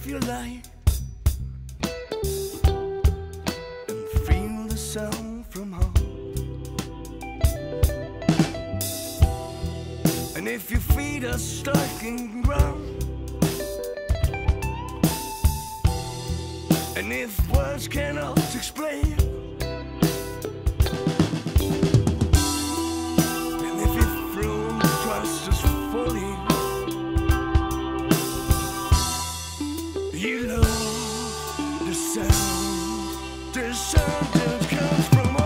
if you like and feel the sound from home. And if your feet are stuck in ground, and if words cannot explain, and if you've thrown trust is falling, you love the sound that comes from home.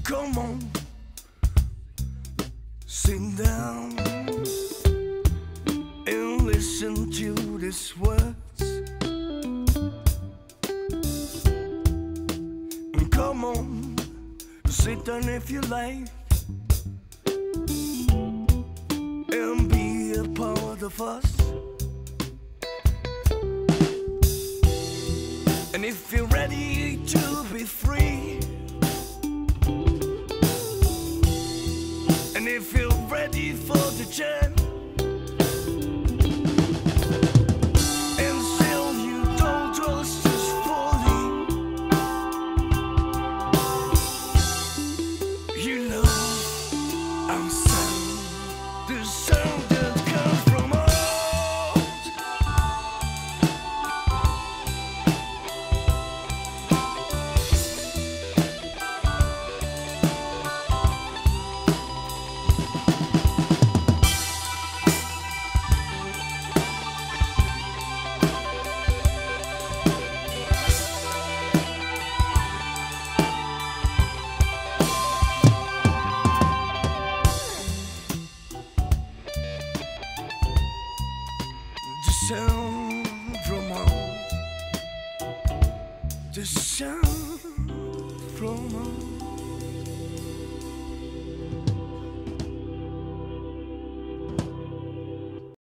Come on, sit down and listen to these words. Come on, sit down if you like and be a part of us. And if you're ready to be free, and if you're ready for the chance, and still you don't trust us fully, you know I'm sound, the sound that comes from us. Sound from home, the sound from home.